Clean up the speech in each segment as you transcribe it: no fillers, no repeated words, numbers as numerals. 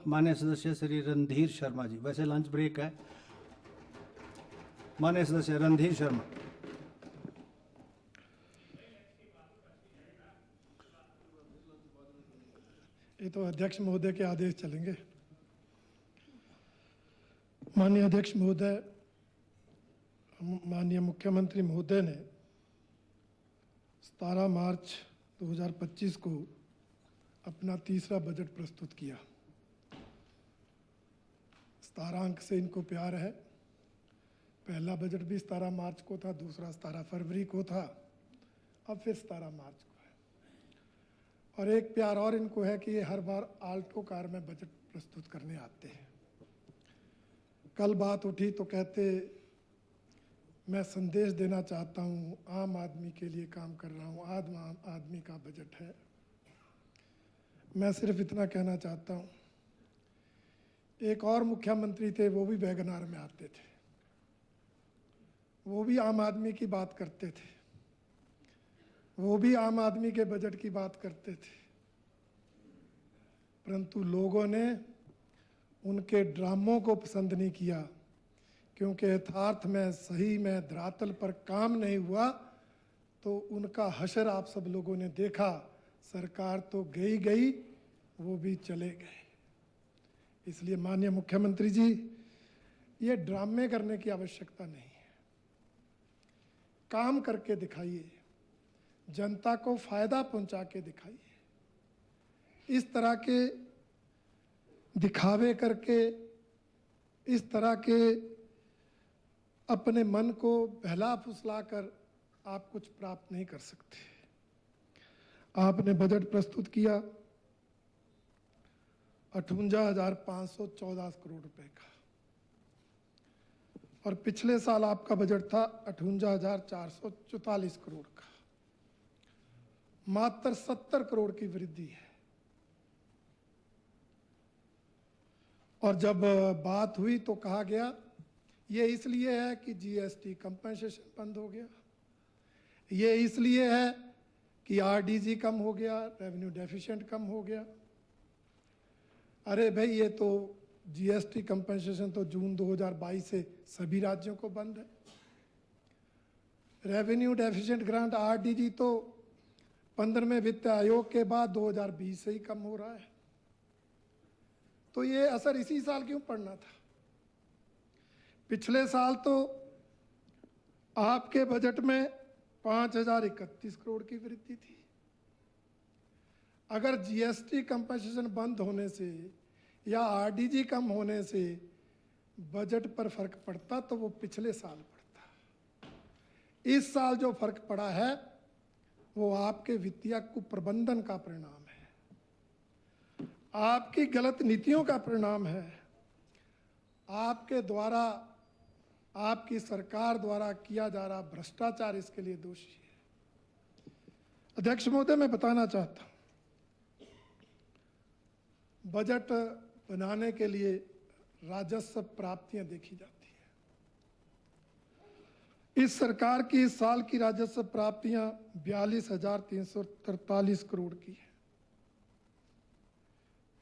माननीय सदस्य श्री रणधीर शर्मा जी। वैसे लंच ब्रेक है। माननीय सदस्य रणधीर शर्मा। ये तो अध्यक्ष महोदय के आदेश चलेंगे। माननीय अध्यक्ष महोदय, माननीय मुख्यमंत्री महोदय ने 17 मार्च 2025 को अपना तीसरा बजट प्रस्तुत किया। 17 अंक से इनको प्यार है। पहला बजट भी 17 मार्च को था, दूसरा 17 फरवरी को था, अब फिर 17 मार्च को है। और एक प्यार और इनको है कि ये हर बार आल्टो कार में बजट प्रस्तुत करने आते हैं। कल बात उठी तो कहते मैं संदेश देना चाहता हूँ, आम आदमी के लिए काम कर रहा हूँ, आम आदमी का बजट है। मैं सिर्फ इतना कहना चाहता हूँ, एक और मुख्यमंत्री थे, वो भी वैगनार में आते थे, वो भी आम आदमी की बात करते थे, वो भी आम आदमी के बजट की बात करते थे, परंतु लोगों ने उनके ड्रामों को पसंद नहीं किया, क्योंकि यथार्थ में सही में धरातल पर काम नहीं हुआ तो उनका हशर आप सब लोगों ने देखा। सरकार तो गई गई, वो भी चले गए। इसलिए माननीय मुख्यमंत्री जी, ये ड्रामे करने की आवश्यकता नहीं है, काम करके दिखाइए, जनता को फायदा पहुंचा के दिखाइए। इस तरह के दिखावे करके, इस तरह के अपने मन को बहला फुसला कर आप कुछ प्राप्त नहीं कर सकते। आपने बजट प्रस्तुत किया 58,514 करोड़ रुपए का, और पिछले साल आपका बजट था 58,444 करोड़ का। मात्र 70 करोड़ की वृद्धि है। और जब बात हुई तो कहा गया ये इसलिए है कि जीएसटी कंपनसेशन बंद हो गया, ये इसलिए है कि आरडीजी कम हो गया, रेवेन्यू डेफिशिएंट कम हो गया। अरे भाई, ये तो जीएसटी कंपनसेशन तो जून 2022 से सभी राज्यों को बंद है। रेवेन्यू डेफिशिएंट ग्रांट आरडीजी तो 15वें वित्त आयोग के बाद 2020 से ही कम हो रहा है। तो ये असर इसी साल क्यों पड़ना था? पिछले साल तो आपके बजट में 5,031 करोड़ की वृद्धि थी। अगर जीएसटी कंपनसेशन बंद होने से या आरडीजी कम होने से बजट पर फर्क पड़ता तो वो पिछले साल पड़ता। इस साल जो फर्क पड़ा है वो आपके वित्तीय कुप्रबंधन का परिणाम है, आपकी गलत नीतियों का परिणाम है, आपके द्वारा, आपकी सरकार द्वारा किया जा रहा भ्रष्टाचार इसके लिए दोषी है। अध्यक्ष महोदय, मैं बताना चाहता हूं, बजट बनाने के लिए राजस्व प्राप्तियां देखी जाती है। इस सरकार की इस साल की राजस्व प्राप्तियां 42,343 करोड़ की है।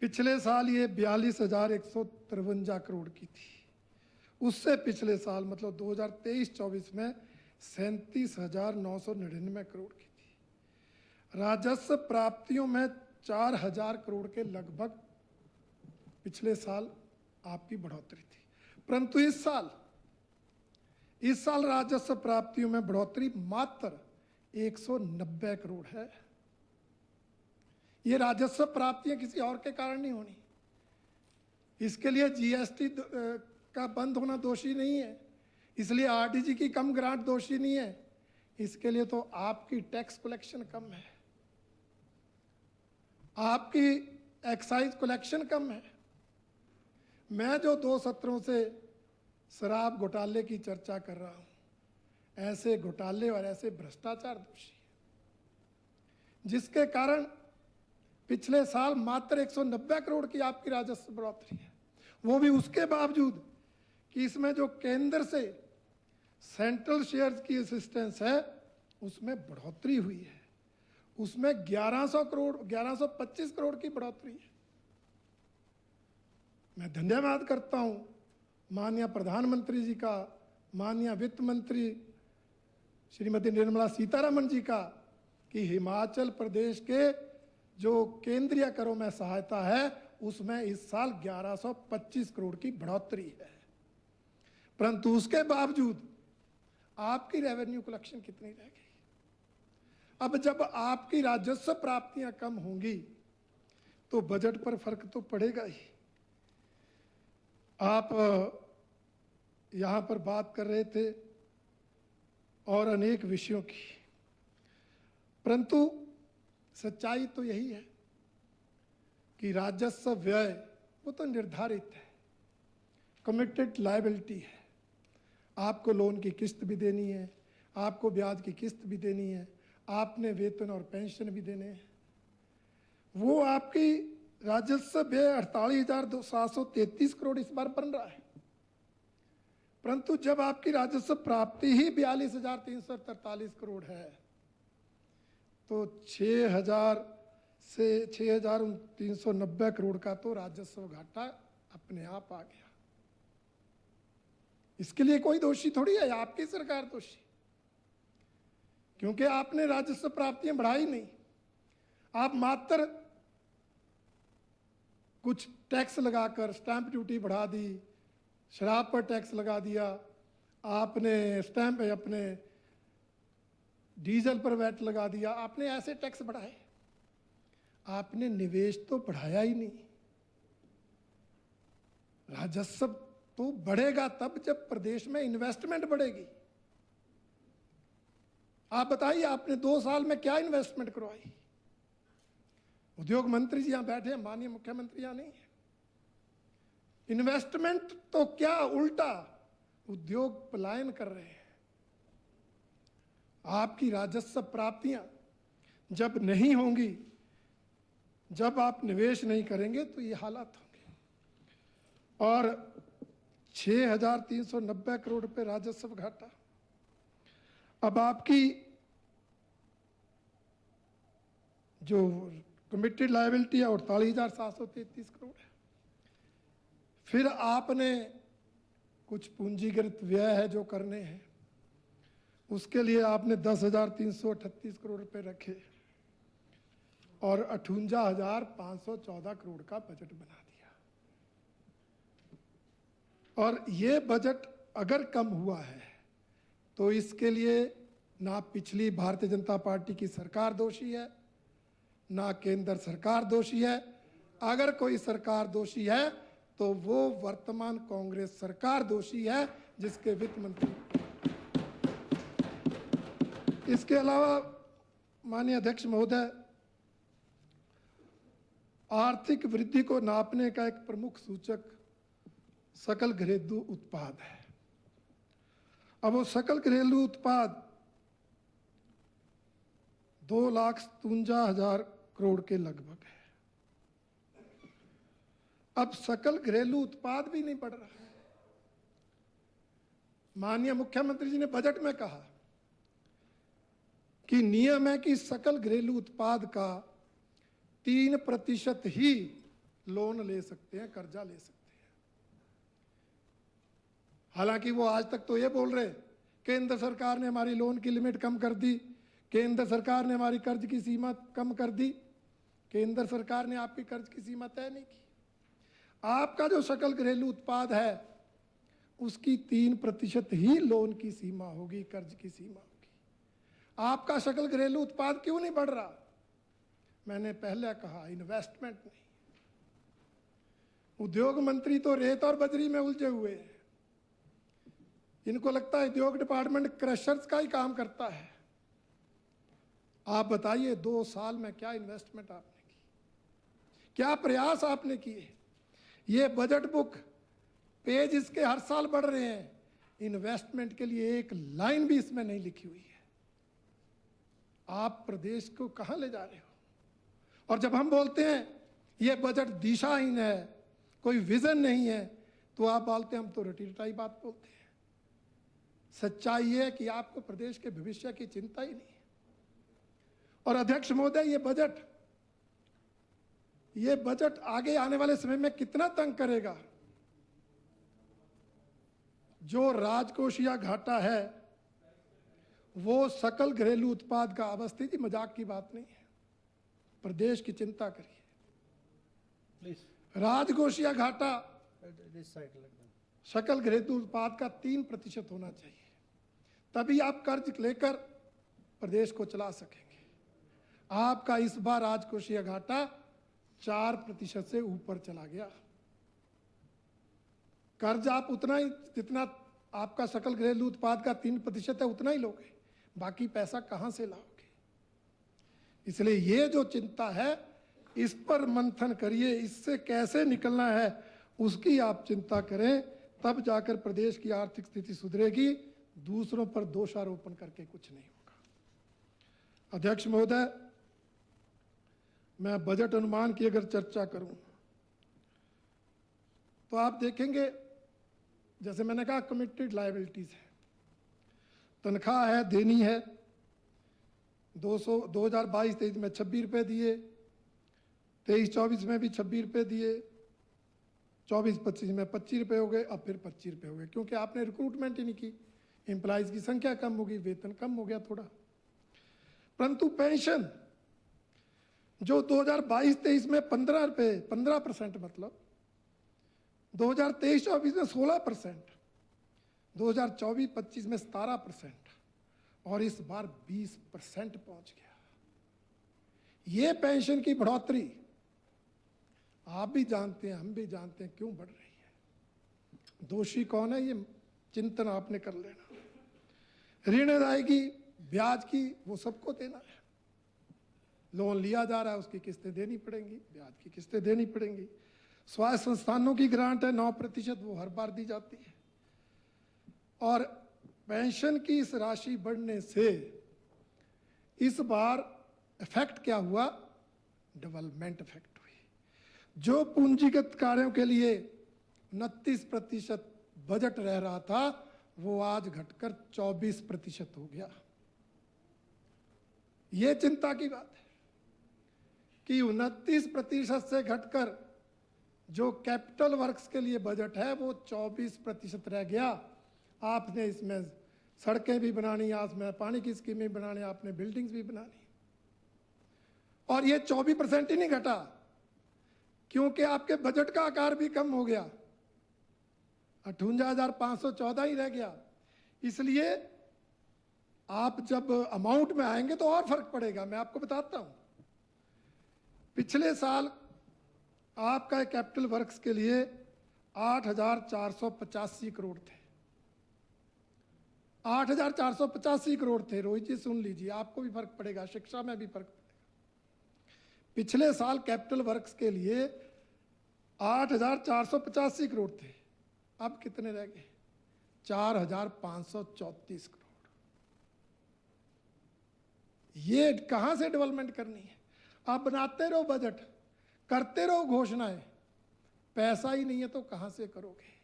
पिछले साल ये 42,153 करोड़ की थी। उससे पिछले साल मतलब 2023-24 में 37,999 करोड़ की थी। राजस्व प्राप्तियों में 4,000 करोड़ के लगभग पिछले साल आपकी बढ़ोतरी थी, परंतु इस साल राजस्व प्राप्तियों में बढ़ोतरी मात्र 190 करोड़ है। ये राजस्व प्राप्तियां किसी और के कारण नहीं होनी। इसके लिए जीएसटी का बंद होना दोषी नहीं है, इसलिए आरडीजी की कम ग्रांट दोषी नहीं है, इसके लिए तो आपकी टैक्स कलेक्शन कम है, आपकी एक्साइज कलेक्शन कम है। मैं जो 2 सत्रों से शराब घोटाले की चर्चा कर रहा हूं, ऐसे घोटाले और ऐसे भ्रष्टाचार दोषी है, जिसके कारण पिछले साल मात्र 190 करोड़ की आपकी राजस्व बढ़ोतरी है। वो भी उसके बावजूद कि इसमें जो केंद्र से सेंट्रल शेयर्स की असिस्टेंस है उसमें बढ़ोतरी हुई है, उसमें 1125 करोड़ की बढ़ोतरी है। मैं धन्यवाद करता हूं माननीय प्रधानमंत्री जी का, माननीय वित्त मंत्री श्रीमती निर्मला सीतारमण जी का, कि हिमाचल प्रदेश के जो केंद्रीय करों में सहायता है उसमें इस साल 1125 करोड़ की बढ़ोतरी है। परंतु उसके बावजूद आपकी रेवेन्यू कलेक्शन कितनी रह गई? अब जब आपकी राजस्व प्राप्तियां कम होंगी तो बजट पर फर्क तो पड़ेगा ही। आप यहां पर बात कर रहे थे और अनेक विषयों की, परंतु सच्चाई तो यही है कि राजस्व व्यय वो तो निर्धारित है, कमिटेड लायबिलिटी है। आपको लोन की किस्त भी देनी है, आपको ब्याज की किस्त भी देनी है, आपने वेतन और पेंशन भी देने हैं। वो आपकी राजस्व व्यय 48,733 करोड़ इस बार बन रहा है, परंतु जब आपकी राजस्व प्राप्ति ही 42,343 करोड़ है तो 6,390 करोड़ का तो राजस्व घाटा अपने आप आ गया। इसके लिए कोई दोषी थोड़ी है, आपकी सरकार दोषी, क्योंकि आपने राजस्व प्राप्तियां बढ़ाई नहीं। आप मात्र कुछ टैक्स लगाकर स्टैंप ड्यूटी बढ़ा दी, शराब पर टैक्स लगा दिया, आपने स्टैंप अपने डीजल पर वैट लगा दिया, आपने ऐसे टैक्स बढ़ाए, आपने निवेश तो बढ़ाया ही नहीं। राजस्व तो बढ़ेगा तब जब प्रदेश में इन्वेस्टमेंट बढ़ेगी। आप बताइए आपने 2 साल में क्या इन्वेस्टमेंट करवाई? उद्योग मंत्री जी यहां बैठे हैं, माननीय मुख्यमंत्री यहां नहीं है। इन्वेस्टमेंट तो क्या, उल्टा उद्योग पलायन कर रहे हैं। आपकी राजस्व प्राप्तियां जब नहीं होंगी, जब आप निवेश नहीं करेंगे तो ये हालात होंगे। और 6,390 करोड़ रुपए राजस्व घाटा। अब आपकी जो कमिटेड लायबिलिटी है 48,733 करोड़ है। फिर आपने कुछ पूंजीगत व्यय है जो करने हैं, उसके लिए आपने 10,338 करोड़ रुपए रखे और 58,514 करोड़ का बजट बना दिया। और ये बजट अगर कम हुआ है तो इसके लिए ना पिछली भारतीय जनता पार्टी की सरकार दोषी है, ना केंद्र सरकार दोषी है। अगर कोई सरकार दोषी है तो वो वर्तमान कांग्रेस सरकार दोषी है, जिसके वित्त मंत्री। इसके अलावा माननीय अध्यक्ष महोदय, आर्थिक वृद्धि को नापने का एक प्रमुख सूचक सकल घरेलू उत्पाद है। अब वो सकल घरेलू उत्पाद 2,53,000 करोड़ के लगभग है। अब सकल घरेलू उत्पाद भी नहीं बढ़ रहा। माननीय मुख्यमंत्री जी ने बजट में कहा कि नियम है कि सकल घरेलू उत्पाद का 3% ही लोन ले सकते हैं, कर्जा ले सकते हैं। हालांकि वो आज तक तो ये बोल रहे केंद्र सरकार ने हमारी लोन की लिमिट कम कर दी, केंद्र सरकार ने हमारी कर्ज की सीमा कम कर दी। केंद्र सरकार ने आपकी कर्ज की सीमा तय नहीं की। आपका जो सकल घरेलू उत्पाद है उसकी 3% ही लोन की सीमा होगी, कर्ज की सीमा होगी। आपका सकल घरेलू उत्पाद क्यों नहीं बढ़ रहा? मैंने पहले कहा, इन्वेस्टमेंट नहीं। उद्योग मंत्री तो रेत और बजरी में उलझे हुए हैं। इनको लगता है उद्योग डिपार्टमेंट क्रशर्स का ही काम करता है। आप बताइए 2 साल में क्या इन्वेस्टमेंट आपने की, क्या प्रयास आपने किए? ये बजट बुक पेज इसके हर साल बढ़ रहे हैं, इन्वेस्टमेंट के लिए एक लाइन भी इसमें नहीं लिखी हुई है। आप प्रदेश को कहां ले जा रहे हो? और जब हम बोलते हैं ये बजट दिशाहीन है, कोई विजन नहीं है, तो आप बोलते हैं हम तो रटी रटाई बात बोलते हैं। सच्चाई है कि आपको प्रदेश के भविष्य की चिंता ही नहीं है। और अध्यक्ष महोदय, ये बजट ये बजट आगे आने वाले समय में कितना तंग करेगा। जो राजकोषीय घाटा है वो सकल घरेलू उत्पाद का, अवस्थी जी मजाक की बात नहीं है, प्रदेश की चिंता करिए। प्लीज राजकोषीय घाटा दिस साइड लग सकल घरेलू उत्पाद का 3% होना चाहिए, तभी आप कर्ज लेकर प्रदेश को चला सकेंगे। आपका इस बार राजकोषीय घाटा 4% से ऊपर चला गया। कर्ज आप उतना ही, जितना आपका सकल घरेलू उत्पाद का 3% है उतना ही लोगे, बाकी पैसा कहां से लाओगे। इसलिए ये जो चिंता है इस पर मंथन करिए, इससे कैसे निकलना है उसकी आप चिंता करें, तब जाकर प्रदेश की आर्थिक स्थिति सुधरेगी। दूसरों पर दोषारोपण करके कुछ नहीं होगा। अध्यक्ष महोदय, मैं बजट अनुमान की अगर चर्चा करूं तो आप देखेंगे, जैसे मैंने कहा कमिटेड लायबिलिटीज है, तनख्वाह है, देनी है, 2022-23 में 26 रुपये दिए, 23-24 में भी 26 रुपये दिए, 24-25 में 25 रुपये हो गए, अब फिर 25 रुपये हो गए, क्योंकि आपने रिक्रूटमेंट ही नहीं की, एम्प्लॉइज की संख्या कम होगी, वेतन कम हो गया थोड़ा। परंतु पेंशन जो 2022-23 में 15 रुपये, 15% मतलब 2023-24 में 16%, 2024-25 में 17% और इस बार 20% पहुंच गया। ये पेंशन की बढ़ोतरी आप भी जानते हैं, हम भी जानते हैं क्यों बढ़ रही है। दोषी कौन है, ये चिंतन आपने कर लेना। ऋण अदायगी ब्याज की वो सबको देना है, लोन लिया जा रहा है उसकी किस्तें देनी पड़ेंगी, ब्याज की किस्तें देनी पड़ेंगी। स्वास्थ्य संस्थानों की ग्रांट है 9%, वो हर बार दी जाती है। और पेंशन की इस राशि बढ़ने से इस बार इफेक्ट क्या हुआ, डेवलपमेंट इफेक्ट हुई। जो पूंजीगत कार्यों के लिए 29% बजट रह रहा था वो आज घटकर 24% हो गया। ये चिंता की बात है कि 29% से घटकर जो कैपिटल वर्क्स के लिए बजट है वो 24% रह गया। आपने इसमें सड़कें भी बनानी, आपने पानी की स्कीमें बनानी, आपने बिल्डिंग्स भी बनानी, और ये 24% ही नहीं घटा क्योंकि आपके बजट का आकार भी कम हो गया, 58,514 ही रह गया। इसलिए आप जब अमाउंट में आएंगे तो और फर्क पड़ेगा। मैं आपको बताता हूं, पिछले साल आपका कैपिटल वर्क्स के लिए 8,485 करोड़ थे, 8,485 करोड़ थे। रोहित जी सुन लीजिए, आपको भी फर्क पड़ेगा, शिक्षा में भी फर्क पड़ेगा। पिछले साल कैपिटल वर्क्स के लिए 8,485 करोड़ थे, अब कितने रह गए, 4,534 करोड़। ये कहां से डेवलपमेंट करनी है। आप बनाते रहो बजट, करते रहो घोषणाएं, पैसा ही नहीं है तो कहां से करोगे।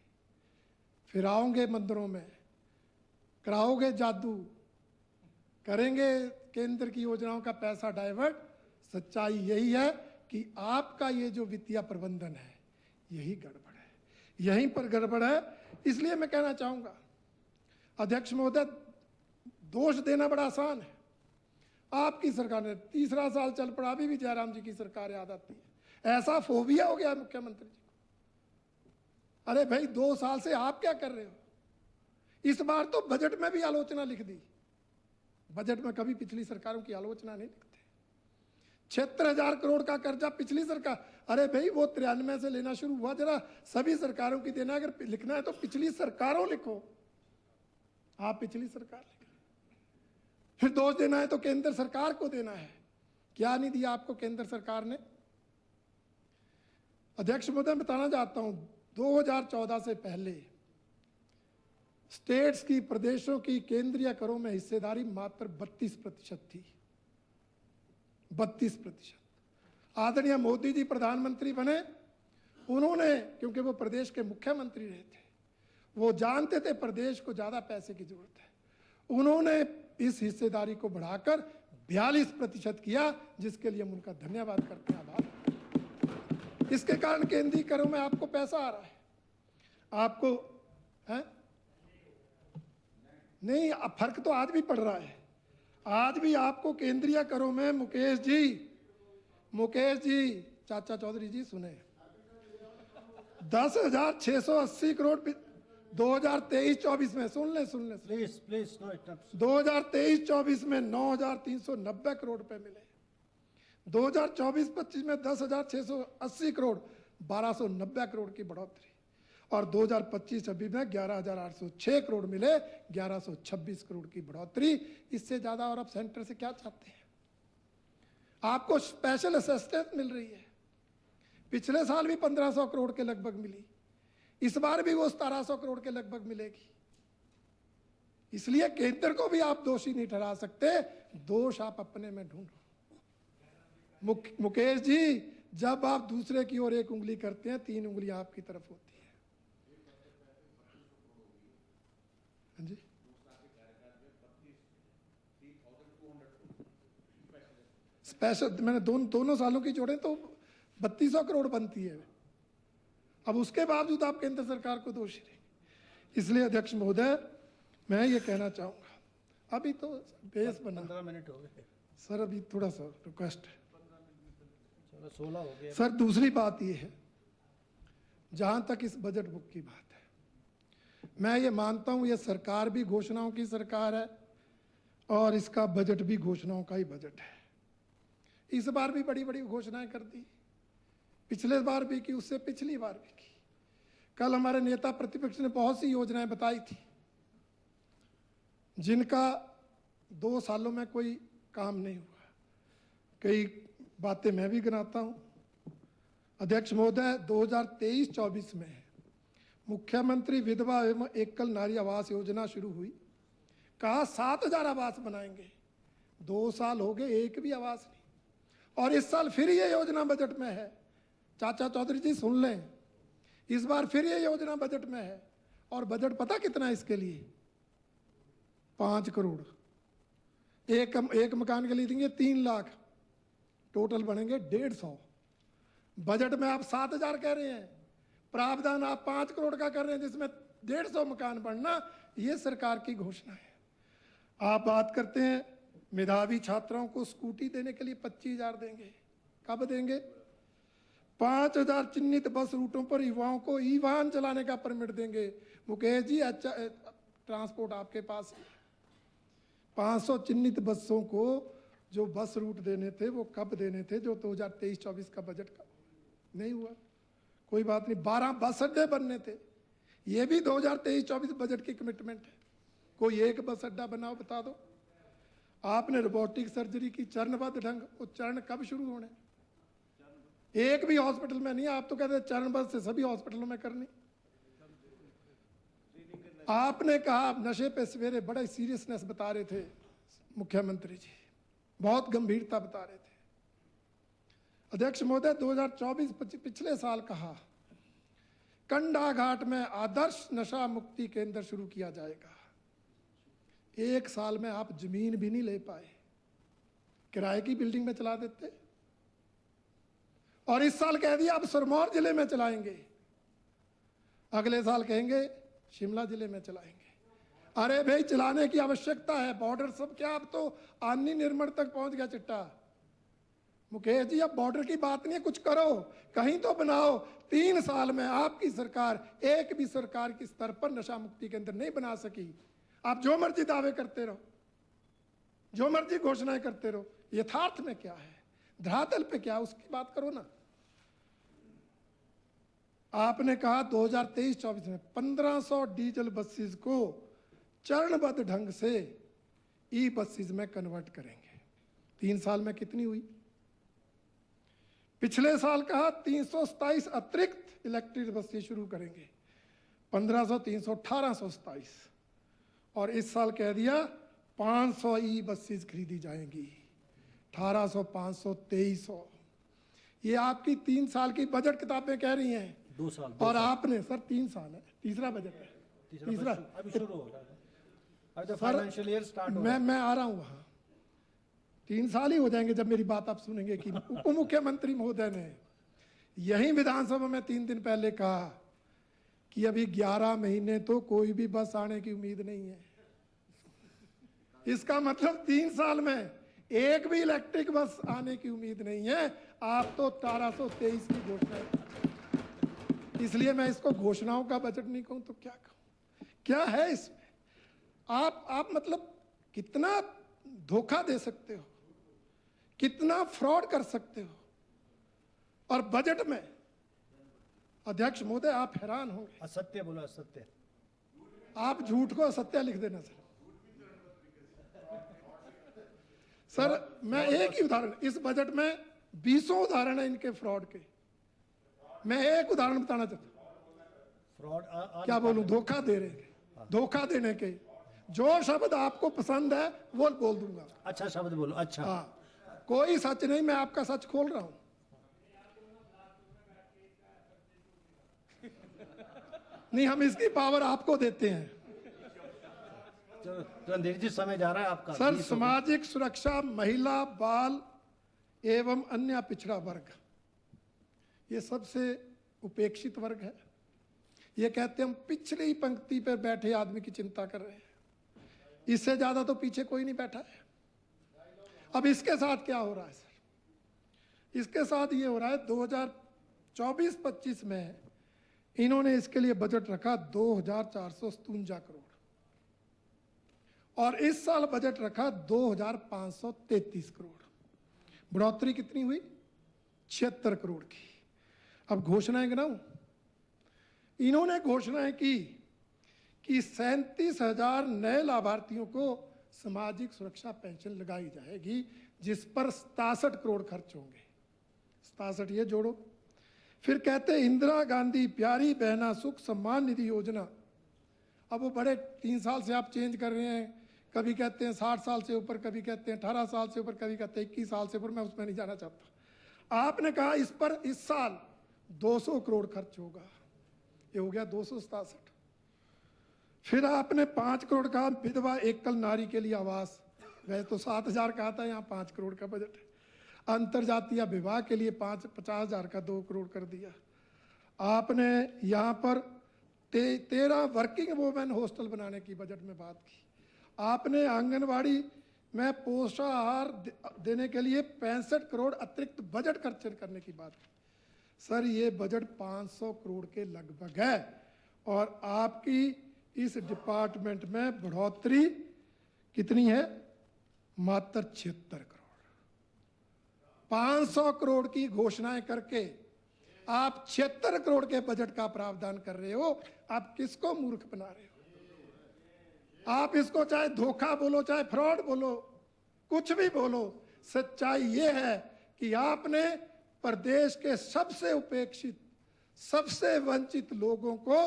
फिर आओगे मंदिरों में, कराओगे जादू, करेंगे केंद्र की योजनाओं का पैसा डाइवर्ट। सच्चाई यही है कि आपका ये जो वित्तीय प्रबंधन है यही गड़बड़ है, यहीं पर गड़बड़ है। इसलिए मैं कहना चाहूंगा अध्यक्ष महोदय, दोष देना बड़ा आसान है। आपकी सरकार ने तीसरा साल चल पड़ा, अभी भी जयराम जी की सरकार याद आती है। ऐसा फोबिया हो गया मुख्यमंत्री जी को। अरे भाई 2 साल से आप क्या कर रहे हो। इस बार तो बजट में भी आलोचना लिख दी, बजट में कभी पिछली सरकारों की आलोचना नहीं लिखते। 76,000 करोड़ का कर्जा पिछली सरकार, अरे भाई वो 93 से लेना शुरू हुआ, जरा सभी सरकारों की देना, अगर लिखना है तो पिछली सरकारों लिखो, आप पिछली सरकार लिखो। फिर दोष देना है तो केंद्र सरकार को देना है। क्या नहीं दिया आपको केंद्र सरकार ने। अध्यक्ष महोदय, बताना चाहता हूं 2014 से पहले स्टेट्स की, प्रदेशों की केंद्रीय करों में हिस्सेदारी मात्र 32% थी, 32%। आदरणीय मोदी जी प्रधानमंत्री बने, उन्होंने, क्योंकि वो प्रदेश के मुख्यमंत्री रहे थे, वो जानते थे प्रदेश को ज्यादा पैसे की जरूरत है, उन्होंने इस हिस्सेदारी को बढ़ाकर 42% किया, जिसके लिए हम उनका धन्यवाद करते हैं, आभार। इसके कारण केंद्रीय करों में आपको पैसा आ रहा है, आपको है नहीं, अब फर्क तो आज भी पड़ रहा है। आज भी आपको केंद्रीय करों में मुकेश जी, चाचा चौधरी जी सुने, 10,680 करोड़ 2023-24 में, सुन ले प्लीज प्लीज नो इंटरप्शन। 2023-24 में 9,390 करोड़ रुपए मिले, 2024-25 में 10,680 करोड़, 1,290 करोड़ की बढ़ोतरी, और 2025-26 में 11,806 करोड़ मिले, 1,126 करोड़ की बढ़ोतरी। इससे ज्यादा और आप सेंटर से क्या चाहते हैं? आपको स्पेशल असिस्टेंस मिल रही है, पिछले साल भी 1,500 करोड़ के लगभग मिली, इस बार भी वो 1,700 करोड़ के लगभग मिलेगी। इसलिए केंद्र को भी आप दोषी नहीं ठहरा सकते, दोष आप अपने में ढूंढो। मुकेश जी, जब आप दूसरे की ओर एक उंगली करते हैं, 3 उंगलियां आपकी तरफ होती है। हाँ जी, स्पेशल मैंने दोनों सालों की जोड़े तो 3,200 करोड़ बनती है। अब उसके बावजूद आप केंद्र सरकार को दोषी रहेंगे। इसलिए अध्यक्ष महोदय, मैं ये कहना चाहूंगा, अभी तो बेस बना, 15 मिनट हो गए सर, अभी थोड़ा सा रिक्वेस्ट है। चलो 16 हो गए सर, दूसरी बात ये है, जहां तक इस बजट बुक की बात है, मैं ये मानता हूं ये सरकार भी घोषणाओं की सरकार है और इसका बजट भी घोषणाओं का ही बजट है। इस बार भी बड़ी बड़ी घोषणाएं कर दी, पिछले बार भी की, उससे पिछली बार भी की। कल हमारे नेता प्रतिपक्ष ने बहुत सी योजनाएं बताई थी जिनका 2 सालों में कोई काम नहीं हुआ। कई बातें मैं भी गिनाता हूं। अध्यक्ष महोदय, 2023-24 में मुख्यमंत्री विधवा एवं एकल नारी आवास योजना शुरू हुई, कहा 7,000 आवास बनाएंगे। 2 साल हो गए, एक भी आवास नहीं। और इस साल फिर ये योजना बजट में है। चाचा चौधरी जी सुन लें, इस बार फिर ये योजना बजट में है। और बजट पता कितना है इसके लिए? 5 करोड़। एक मकान के लिए देंगे 3 लाख, टोटल बनेंगे 150। बजट में आप 7,000 कह रहे हैं, प्रावधान आप 5 करोड़ का कर रहे हैं, जिसमें 150 मकान बनना, ये सरकार की घोषणा है। आप बात करते हैं मेधावी छात्राओं को स्कूटी देने के लिए 25,000 देंगे। कब देंगे? 5,000 चिन्हित बस रूटों पर युवाओं को ई वाहन चलाने का परमिट देंगे। मुकेश जी, अच्छा ट्रांसपोर्ट आपके पास है। 500 चिन्हित बसों को जो बस रूट देने थे वो कब देने थे? जो 2023-24 का बजट का नहीं हुआ। कोई बात नहीं, 12 बस अड्डे बनने थे, ये भी 2023-24 बजट की कमिटमेंट है। कोई एक बस अड्डा बनाओ, बता दो। आपने रोबोटिक सर्जरी की चरणबद्ध ढंग, वो चरण कब शुरू होने? एक भी हॉस्पिटल में नहीं। आप तो कहते हैं चरणबद्ध से सभी हॉस्पिटलों में करनी। आपने कहा नशे पे सवेरे बड़ा सीरियसनेस बता रहे थे मुख्यमंत्री जी, बहुत गंभीरता बता रहे थे। अध्यक्ष महोदय, 2024 पिछले साल कहा कंडा घाट में आदर्श नशा मुक्ति केंद्र शुरू किया जाएगा। 1 साल में आप जमीन भी नहीं ले पाए, किराए की बिल्डिंग में चला देते। और इस साल कह दिया अब सिरमौर जिले में चलाएंगे, अगले साल कहेंगे शिमला जिले में चलाएंगे। अरे भाई, चलाने की आवश्यकता है। बॉर्डर सब क्या, अब तो आनी निर्मल तक पहुंच गया चिट्टा। मुकेश जी, अब बॉर्डर की बात नहीं है, कुछ करो, कहीं तो बनाओ। 3 साल में आपकी सरकार एक भी सरकार के स्तर पर नशा मुक्ति केंद्र नहीं बना सकी। आप जो मर्जी दावे करते रहो, जो मर्जी घोषणाएं करते रहो, यथार्थ में क्या है, धरातल पे क्या, उसकी बात करो ना। आपने कहा 2023-24 में 1,500 डीजल बसेस को चरणबद्ध ढंग से ई बसेस में कन्वर्ट करेंगे। 3 साल में कितनी हुई? पिछले साल कहा 327 अतिरिक्त इलेक्ट्रिक बसें शुरू करेंगे। 1,500, 300, 1,827। और इस साल कह दिया 500 ई बसेस खरीदी जाएंगी। 1,800, 500, 2,300। ये आपकी 3 साल की बजट किताबें कह रही हैं। 2 साल। और आपने सर 3 साल है, तीसरा बजट है। तीसरा अभी शुरू हो रहा है, अभी तो फाइनेंशियल ईयर स्टार्ट हो रहा है। मैं आ रहा हूं वहां। 3 साल ही हो जाएंगे जब मेरी बात आप सुनेंगे कि उप मुख्यमंत्री महोदय ने यही विधानसभा में 3 दिन पहले कहा कि अभी 11 महीने तो कोई भी बस आने की उम्मीद नहीं है। इसका मतलब 3 साल में एक भी इलेक्ट्रिक बस आने की उम्मीद नहीं है। आप तो 1823 की घोषणा, इसलिए मैं इसको घोषणाओं का बजट नहीं कहूं तो क्या कहूं। क्या है इसमें? आप मतलब कितना धोखा दे सकते हो, कितना फ्रॉड कर सकते हो। और बजट में अध्यक्ष महोदय आप हैरान होंगे। असत्य बोलो, असत्य। आप झूठ को असत्य लिख देना सर। मैं एक ही उदाहरण, इस बजट में 20 उदाहरण है इनके फ्रॉड के। मैं एक उदाहरण बताना चाहता हूं। फ्रॉड क्या बोलूं? धोखा दे रहे हैं, धोखा देने के जो शब्द आपको पसंद है वो बोल दूंगा। अच्छा शब्द बोलो। अच्छा हाँ, कोई सच नहीं, मैं आपका सच खोल रहा हूं। नहीं, हम इसकी पावर आपको देते हैं। रणधीर जी समय जा रहा है आपका। सर, सामाजिक सुरक्षा, महिला, बाल एवं अन्य पिछड़ा वर्ग, ये सबसे उपेक्षित वर्ग है। ये कहते हैं हम पिछली पंक्ति पर बैठे आदमी की चिंता कर रहे हैं, इससे ज्यादा तो पीछे कोई नहीं बैठा है। अब इसके साथ क्या हो रहा है सर? इसके साथ ये हो रहा है 2024-25 में इन्होंने इसके लिए बजट रखा 2457 करोड़ और इस साल बजट रखा 2533 करोड़। बढ़ोतरी कितनी हुई? 76 करोड़ की। अब घोषणाएं गिनाऊं। इन्होंने घोषणाएं की कि 37,000 नए लाभार्थियों को सामाजिक सुरक्षा पेंशन लगाई जाएगी, जिस पर 67 करोड़ खर्च होंगे। 67 ये जोड़ो। फिर कहते इंदिरा गांधी प्यारी बहना सुख सम्मान निधि योजना। अब वो बड़े 3 साल से आप चेंज कर रहे हैं, कभी कहते हैं 60 साल से ऊपर, कभी कहते हैं 18 साल से ऊपर, कभी कहते हैं 21 साल से ऊपर। मैं उसमें नहीं जाना चाहता। आपने कहा इस पर इस साल 200 करोड़ खर्च होगा, ये हो गया 267। फिर आपने 5 करोड़ का विधवा एकल नारी के लिए आवास, वैसे तो 7,000 का आता है, यहाँ 5 करोड़ का बजट है। अंतरजातीय विवाह के लिए 50,000 का 2 करोड़ कर दिया। आपने यहाँ पर 13 वर्किंग वुमेन हॉस्टल बनाने की बजट में बात की। आपने आंगनवाड़ी में पोषाहार देने के लिए 65 करोड़ अतिरिक्त बजट खर्च करने की बात की। सर, ये बजट 500 करोड़ के लगभग है और आपकी इस डिपार्टमेंट में बढ़ोतरी कितनी है? मात्र 76 करोड़। 500 करोड़ की घोषणाएं करके आप 76 करोड़ के बजट का प्रावधान कर रहे हो। आप किसको मूर्ख बना रहे हो? आप इसको चाहे धोखा बोलो, चाहे फ्रॉड बोलो, कुछ भी बोलो, सच्चाई ये है कि आपने प्रदेश के सबसे उपेक्षित, सबसे वंचित लोगों को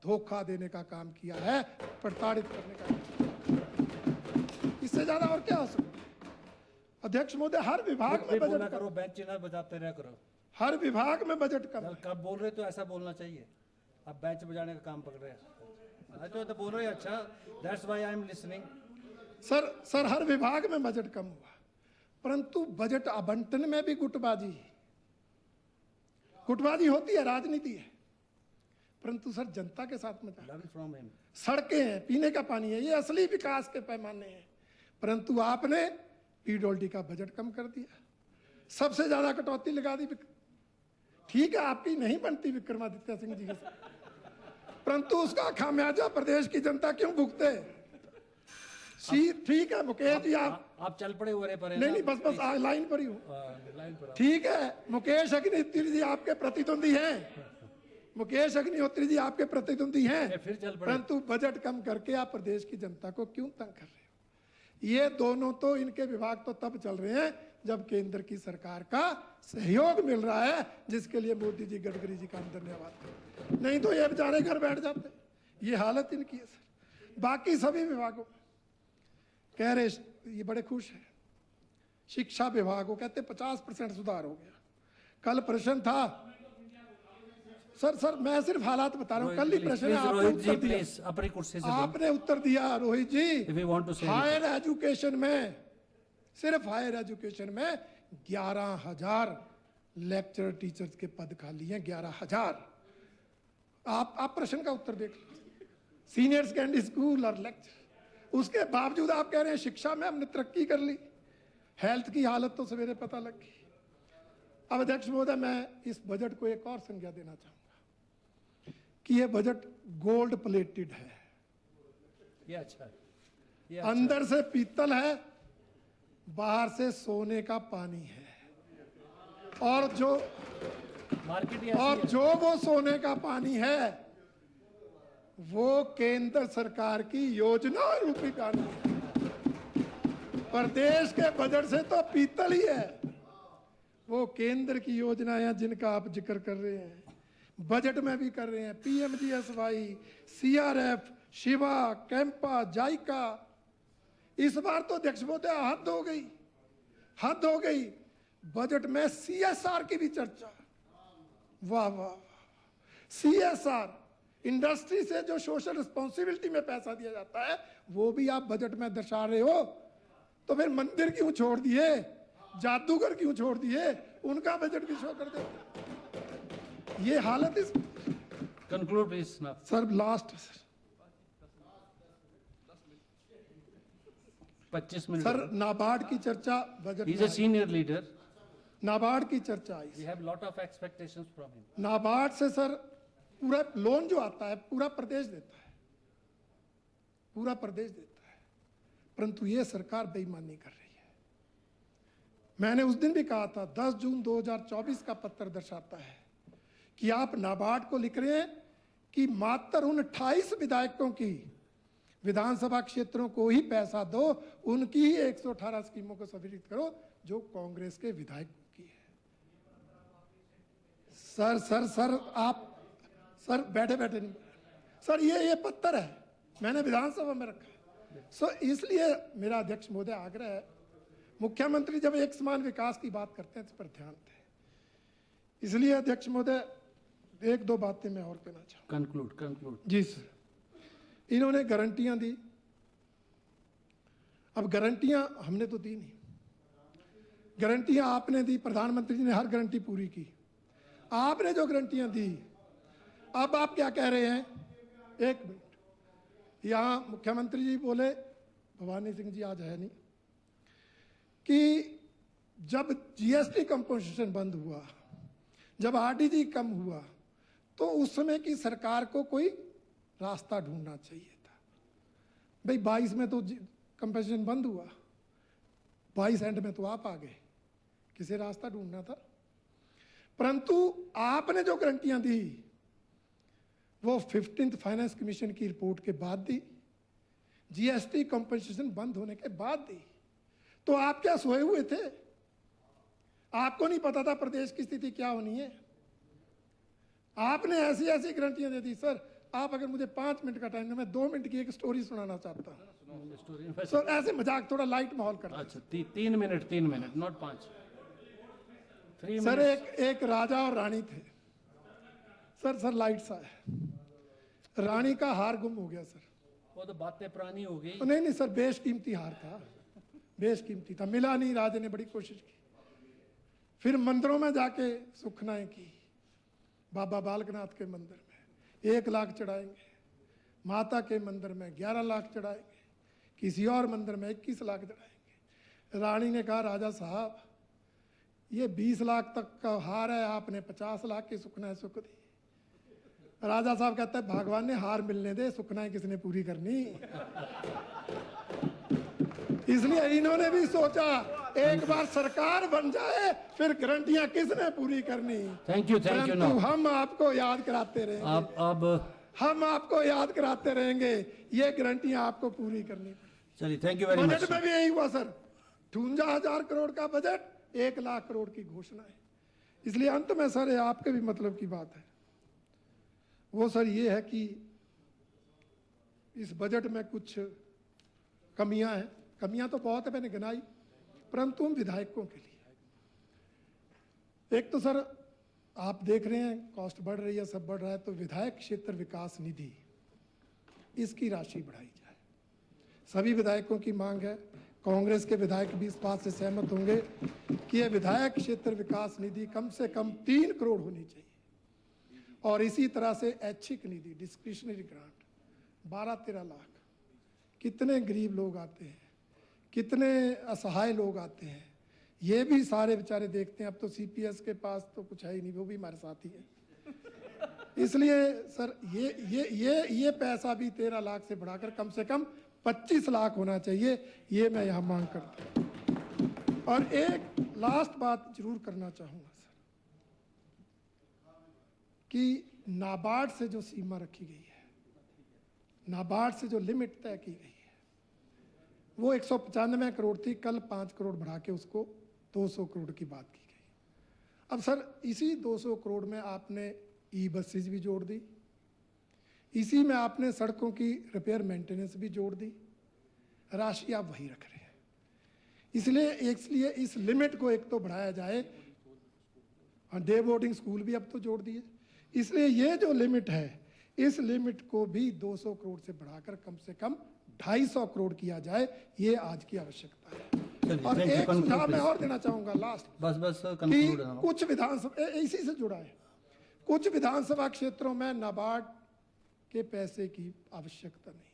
धोखा देने का काम किया है, प्रताड़ित करने का काम। इससे ज्यादा और क्या हो सकता? अध्यक्ष महोदय, हर विभाग में बजट करो, बेंच चिन्ह बजाते रह करो। हर विभाग में बजट कम है। कब बोल रहे तो ऐसा बोलना चाहिए। अब बेंच बजाने का काम पकड़ रहे हैं। तो बोल रहे अच्छा, that's why I am listening. Sir हर विभाग में बजट कम हुआ, परंतु बजट आवंटन में भी गुटबाजी होती है, राजनीति है। परंतु सर जनता के साथ में सड़कें हैं, पीने का पानी है, ये असली विकास के पैमाने हैं। परंतु आपने पीडब्ल्यूडी का बजट कम कर दिया, सबसे ज्यादा कटौती लगा दी। ठीक है, आपकी नहीं बनती विक्रमादित्य सिंह जी के साथ, परंतु उसका खामियाजा प्रदेश की जनता क्यों भुगते? ठीक है मुकेश जी, आप चल पड़े हो रहे पर। नहीं, बस लाइन पर ही हूँ। ठीक है, मुकेश अग्निहोत्री जी आपके प्रतिद्वंदी हैं, मुकेश अग्निहोत्री जी आपके प्रतिद्वंदी हैं, परंतु बजट कम करके आप प्रदेश की जनता को क्यों तंग कर रहे हो? ये दोनों तो, इनके विभाग तो तब चल रहे हैं जब केंद्र की सरकार का सहयोग मिल रहा है, जिसके लिए मोदी जी, गडकरी जी का हम धन्यवाद करें। नहीं तो ये बेचारे घर बैठ जाते। ये हालत इनकी है सर। बाकी सभी विभागों कह रहे, ये बड़े खुश हैं। शिक्षा विभाग को कहते 50% सुधार हो गया। कल प्रश्न था सर, मैं सिर्फ हालात बता रहा हूँ। कल ही प्रश्न है, आपने उत्तर दिया, अपनी कुर्सी से आपने उत्तर दिया रोहित जी। हायर एजुकेशन में, सिर्फ हायर एजुकेशन में 11,000 लेक्चरर टीचर्स के पद खाली हैं 11,000। आप प्रश्न का उत्तर देख लीजिए, सीनियर सेकेंडरी स्कूल और लेक्चर। उसके बावजूद आप कह रहे हैं शिक्षा में हमने तरक्की कर ली। हेल्थ की हालत तो सवेरे पता लग गई। अब अध्यक्ष महोदय, मैं इस बजट को एक और संज्ञा देना चाहूंगा कि यह बजट गोल्ड प्लेटेड है। ये अच्छा है, ये अच्छा अंदर से पीतल है, बाहर से सोने का पानी है। और जो वो सोने का पानी है वो केंद्र सरकार की योजना रूपी पानी है। प्रदेश के बजट से तो पीतल ही है। वो केंद्र की योजनाएं जिनका आप जिक्र कर रहे हैं, बजट में भी कर रहे हैं, PMGSY, CRF, Shiva, CAMPA, JICA. इस बार तो अध्यक्ष महोदय हद हो गई। बजट में सीएसआर की भी चर्चा। वाह वाह, सीएसआर, इंडस्ट्री से जो सोशल रिस्पॉन्सिबिलिटी में पैसा दिया जाता है वो भी आप बजट में दर्शा रहे हो। तो फिर मंदिर क्यों छोड़ दिए, जादूगर क्यों छोड़ दिए, उनका बजट भी शो कर देते। ये हालत इस conclude please sir, last 25 minute sir. NABARD की चर्चा बजट ही is a senior leader. NABARD की चर्चा आई। We have lot of expectations from him. NABARD से सर पूरा लोन जो आता है पूरा प्रदेश देता है, पूरा प्रदेश देता है। परंतु ये सरकार बेईमानी कर रही है। मैंने उस दिन भी कहा था, 10 जून 2024 का पत्र दर्शाता है कि आप नाबार्ड को लिख रहे हैं कि मात्र उन 28 विधायकों की विधानसभा क्षेत्रों को ही पैसा दो, उनकी ही 118 स्कीमों को संशोधित करो जो कांग्रेस के विधायकों की है। सर आप सर बैठे नहीं सर, ये पत्र है, मैंने विधानसभा में रखा है। सो इसलिए मेरा अध्यक्ष महोदय आग्रह है, मुख्यमंत्री जब एक समान विकास की बात करते हैं इस पर ध्यान दें। इसलिए अध्यक्ष महोदय एक दो बातें मैं और कहना चाहूँ। कंक्लूड जी सर। इन्होंने गारंटियां दी। अब गारंटियां हमने तो दी नहीं, गारंटियां आपने दी, प्रधानमंत्री जी ने हर गारंटी पूरी की। आपने जो गारंटियां दी, अब आप क्या कह रहे हैं? एक मिनट, यहां मुख्यमंत्री जी बोले, भवानी सिंह जी आज है नहीं, कि जब जीएसटी कंपोजिशन बंद हुआ, जब आरडीजी कम हुआ, तो उस समय की सरकार को कोई रास्ता ढूंढना चाहिए था। भाई 22 में तो कंपोजिशन बंद हुआ, 22 एंड में तो आप आ गए, किसे रास्ता ढूंढना था। परंतु आपने जो गारंटियां दी वो 15th फाइनेंस कमीशन की रिपोर्ट के बाद दी, जीएसटी कंपोजिशन बंद होने के बाद दी। तो आप क्या सोए हुए थे? आपको नहीं पता था प्रदेश की स्थिति क्या होनी है? आपने ऐसी गारंटियां दे दी। सर आप अगर मुझे 5 मिनट का टाइम दें, मैं 2 मिनट की एक स्टोरी सुनाना चाहता हूँ। सर ऐसे मजाक, थोड़ा लाइट माहौल करना। अच्छा 3 मिनट नॉट 5। सर एक राजा और रानी थे। सर लाइट सा है। रानी का हार गुम हो गया सर। वो तो बातें पुरानी हो गई। नहीं सर, बेशकीमती हार था, बेशकीमती था, मिला नहीं। राजा ने बड़ी कोशिश की, फिर मंदिरों में जाके सुखनाएं की। बाबा बालकनाथ के मंदिर में 1 लाख चढ़ाएंगे, माता के मंदिर में 11 लाख चढ़ाएंगे, किसी और मंदिर में 21 लाख चढ़ाएंगे। रानी ने कहा, राजा साहब ये 20 लाख तक का हार है, आपने 50 लाख की सुखनाएं सुख दी। राजा साहब कहता है, भगवान ने हार मिलने दे, सुखनाएं किसने पूरी करनी। इसलिए इन्होंने भी सोचा एक बार सरकार बन जाए, फिर गारंटियां किसने पूरी करनी। थैंक यू परंतु हम आपको याद कराते रहेंगे, हम आपको याद कराते रहेंगे, ये गारंटियां आपको पूरी करनी। चलिए, thank you very much. Budget में भी यही हुआ सर, 58,000 करोड़ का बजट, 1 लाख करोड़ की घोषणा है। इसलिए अंत में सर ये आपके भी मतलब की बात है, वो सर ये है कि इस बजट में कुछ कमियां हैं। कमियां तो बहुत है, मैंने गिनाई, परंतु उन विधायकों के लिए एक तो सर आप देख रहे हैं कॉस्ट बढ़ रही है, सब बढ़ रहा है, तो विधायक क्षेत्र विकास निधि, इसकी राशि बढ़ाई जाए। सभी विधायकों की मांग है, कांग्रेस के विधायक भी इस बात से सहमत होंगे कि यह विधायक क्षेत्र विकास निधि कम से कम 3 करोड़ होनी चाहिए। और इसी तरह से ऐच्छिक निधि, डिस्क्रिशनरी ग्रांट 12-13 लाख। कितने गरीब लोग आते हैं, कितने असहाय लोग आते हैं, ये भी सारे बेचारे देखते हैं। अब तो सीपीएस के पास तो कुछ है ही नहीं, वो भी हमारे साथ ही है। इसलिए सर ये पैसा भी 13 लाख से बढ़ाकर कम से कम 25 लाख होना चाहिए, ये मैं यहाँ मांग करता हूँ। और एक लास्ट बात जरूर करना चाहूँगा सर, कि नाबार्ड से जो सीमा रखी गई है, नाबार्ड से जो लिमिट तय की गई है, वो 195 करोड़ थी, कल 5 करोड़ बढ़ा के उसको 200 करोड़ की बात की गई। अब सर इसी 200 करोड़ में आपने ई बसेज भी जोड़ दी, इसी में आपने सड़कों की रिपेयर मेंटेनेंस भी जोड़ दी, राशि आप वही रख रहे हैं। इसलिए इस लिमिट को एक तो बढ़ाया जाए, डे बोर्डिंग स्कूल भी अब तो जोड़ दिए। इसलिए ये जो लिमिट है, इस लिमिट को भी 200 करोड़ से बढ़ाकर कम से कम 250 करोड़ किया जाए, ये आज की आवश्यकता है। और एक सुझाव मैं और देना चाहूंगा लास्ट, बस कि कुछ विधानसभा इसी से जुड़ा है, कुछ विधानसभा क्षेत्रों में नाबार्ड के पैसे की आवश्यकता नहीं है।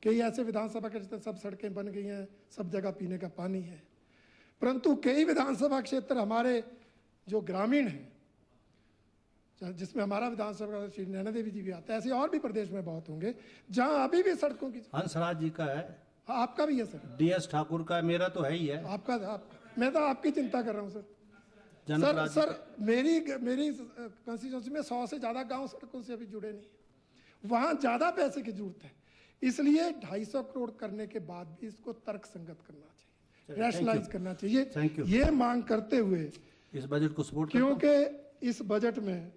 कई ऐसे विधानसभा के क्षेत्र सब सड़कें बन गई हैं, सब जगह पीने का पानी है, परंतु कई विधानसभा क्षेत्र हमारे जो ग्रामीण हैं, जिसमें हमारा विधानसभा श्री नैना देवी जी भी आता है, ऐसे और भी प्रदेश में बहुत होंगे जहां अभी भी सड़कों की। हंसराज जी का है, आपका भी है सर, डीएस ठाकुर का, मेरा तो है ही है। मैं तो आपकी चिंता कर रहा हूं सर। सर मेरी कंस्टिट्यूंसी में 100 से ज्यादा गांव सड़कों से अभी जुड़े नहीं, वहां ज्यादा पैसे की जरूरत है। इसलिए 250 करोड़ करने के बाद भी इसको तर्क संगत करना चाहिए, रैशनलाइज करना चाहिए, ये मांग करते हुए इस बजट को सपोर्ट, क्योंकि इस बजट में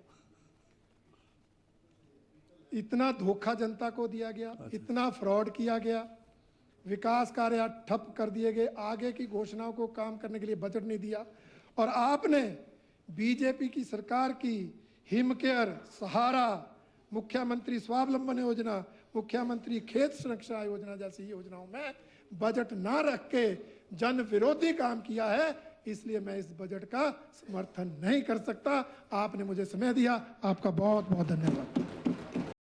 इतना धोखा जनता को दिया गया, इतना फ्रॉड किया गया, विकास कार्य ठप कर दिए गए, आगे की घोषणाओं को काम करने के लिए बजट नहीं दिया। और आपने बीजेपी की सरकार की हिमकेयर, सहारा, मुख्यमंत्री स्वावलंबन योजना, मुख्यमंत्री खेत सुरक्षा योजना जैसी योजनाओं में बजट ना रख के जन विरोधी काम किया है। इसलिए मैं इस बजट का समर्थन नहीं कर सकता। आपने मुझे समय दिया, आपका बहुत बहुत धन्यवाद।